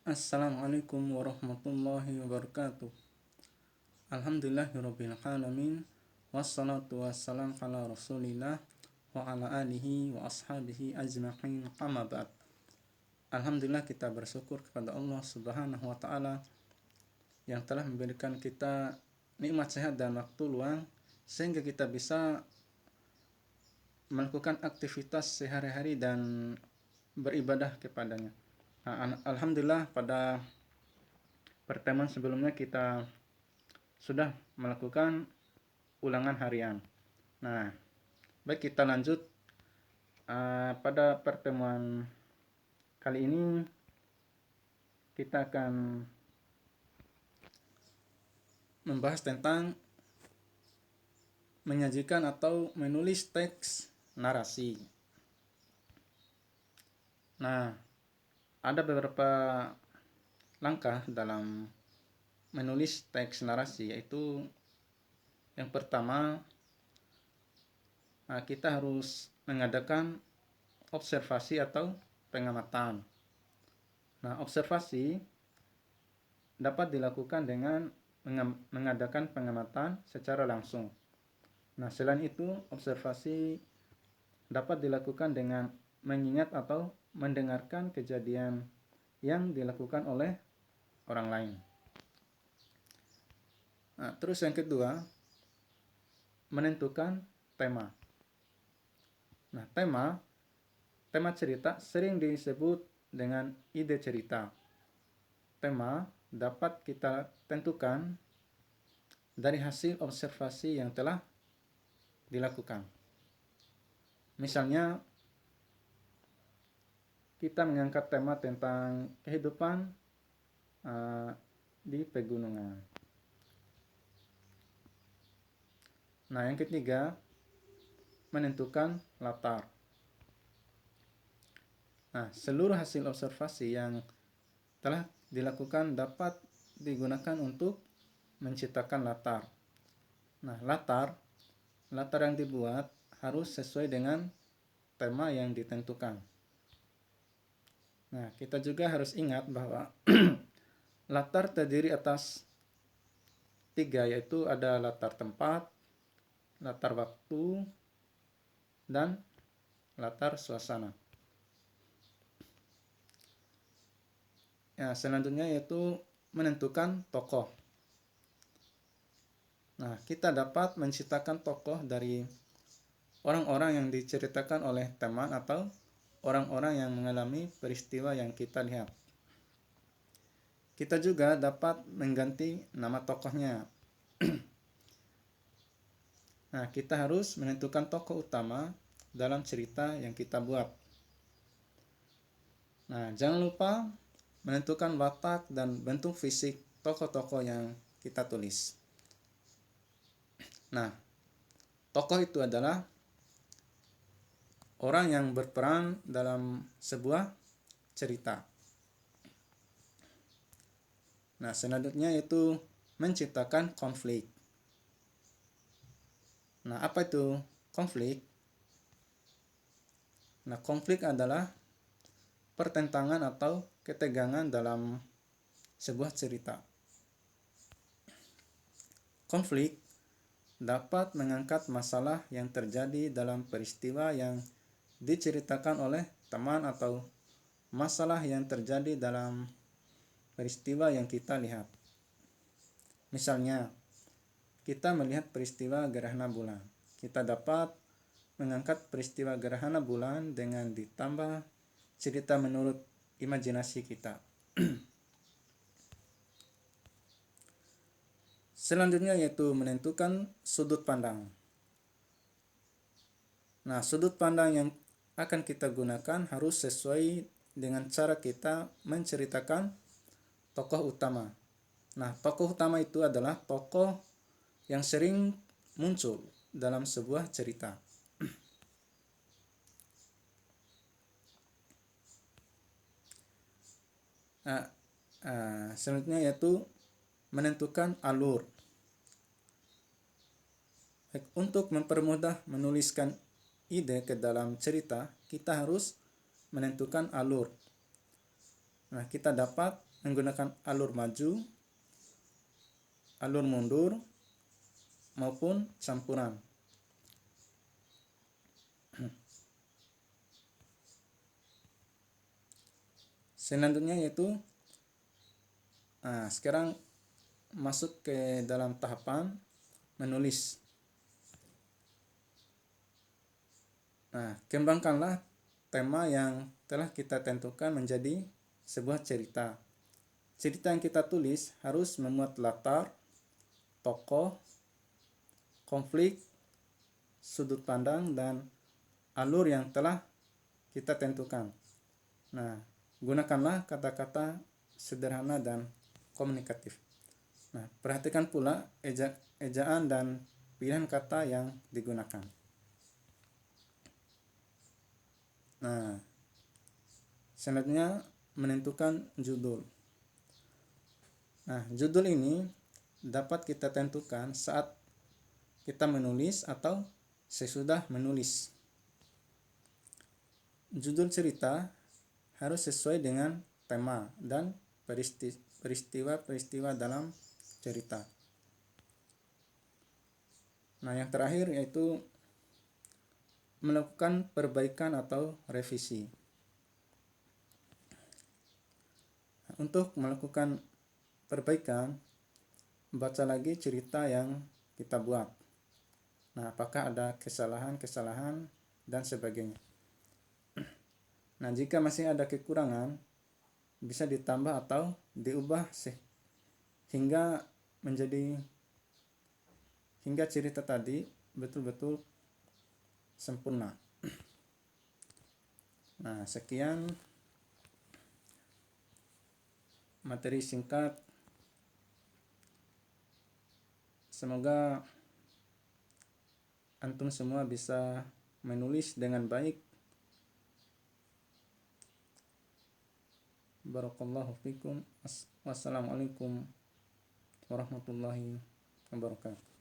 Assalamualaikum warahmatullahi wabarakatuh. Alhamdulillahirabbil alamin. Wassalatu wassalam ala Rasulillah wa ala alihi wa ashabihi ajma'in. Amma ba'd. Alhamdulillah, kita bersyukur kepada Allah Subhanahu wa taala yang telah memberikan kita nikmat sehat dan waktu luang sehingga kita bisa melakukan aktivitas sehari-hari dan beribadah kepadanya. Alhamdulillah, pada pertemuan sebelumnya kita sudah melakukan ulangan harian. Nah, baik, kita lanjut. Pada pertemuan kali ini kita akan membahas tentang menyajikan atau menulis teks narasi. Nah, ada beberapa langkah dalam menulis teks narasi, yaitu yang pertama, kita harus mengadakan observasi atau pengamatan. Nah, observasi dapat dilakukan dengan mengadakan pengamatan secara langsung. Nah, selain itu, observasi dapat dilakukan dengan mengingat atau mendengarkan kejadian yang dilakukan oleh orang lain. Nah, terus yang kedua, menentukan tema. Nah, tema cerita sering disebut dengan ide cerita. Tema dapat kita tentukan dari hasil observasi yang telah dilakukan. Misalnya, kita mengangkat tema tentang kehidupan di pegunungan. Nah, yang ketiga, menentukan latar. Nah, seluruh hasil observasi yang telah dilakukan dapat digunakan untuk menciptakan latar. Nah, latar yang dibuat harus sesuai dengan tema yang ditentukan. Nah, kita juga harus ingat bahwa latar terdiri atas 3, yaitu ada latar tempat, latar waktu, dan latar suasana. Selanjutnya yaitu menentukan tokoh. Nah, kita dapat menciptakan tokoh dari orang-orang yang diceritakan oleh teman atau orang-orang yang mengalami peristiwa yang kita lihat. Kita juga dapat mengganti nama tokohnya. Nah, kita harus menentukan tokoh utama dalam cerita yang kita buat. Nah, jangan lupa menentukan watak dan bentuk fisik tokoh-tokoh yang kita tulis. Nah, tokoh itu adalah orang yang berperan dalam sebuah cerita. Nah, selanjutnya yaitu menciptakan konflik. Nah, apa itu konflik? Nah, konflik adalah pertentangan atau ketegangan dalam sebuah cerita. Konflik dapat mengangkat masalah yang terjadi dalam peristiwa yang diceritakan oleh teman atau masalah yang terjadi dalam peristiwa yang kita lihat. Misalnya, kita melihat peristiwa gerhana bulan. Kita dapat mengangkat peristiwa gerhana bulan dengan ditambah cerita menurut imajinasi kita. Selanjutnya yaitu menentukan sudut pandang. Nah, sudut pandang yang akan kita gunakan harus sesuai dengan cara kita menceritakan tokoh utama. Nah, tokoh utama itu adalah tokoh yang sering muncul dalam sebuah cerita. Selanjutnya yaitu menentukan alur. Untuk mempermudah menuliskan ide ke dalam cerita, kita harus menentukan alur. Nah, kita dapat menggunakan alur maju, alur mundur, maupun campuran. Selanjutnya yaitu sekarang masuk ke dalam tahapan menulis. Kembangkanlah tema yang telah kita tentukan menjadi sebuah cerita. Cerita yang kita tulis harus memuat latar, tokoh, konflik, sudut pandang, dan alur yang telah kita tentukan. Gunakanlah kata-kata sederhana dan komunikatif. Perhatikan pula ejaan dan pilihan kata yang digunakan. Selanjutnya menentukan judul. Judul ini dapat kita tentukan saat kita menulis atau sesudah menulis. Judul cerita harus sesuai dengan tema dan peristiwa-peristiwa dalam cerita. Yang terakhir yaitu melakukan perbaikan atau revisi. Untuk melakukan perbaikan, baca lagi cerita yang kita buat. Apakah ada kesalahan-kesalahan dan sebagainya. Jika masih ada kekurangan, bisa ditambah atau diubah hingga cerita tadi betul-betul sempurna. Sekian materi singkat. Semoga antum semua bisa menulis dengan baik. Barakallahu fikum. Wassalamualaikum warahmatullahi wabarakatuh.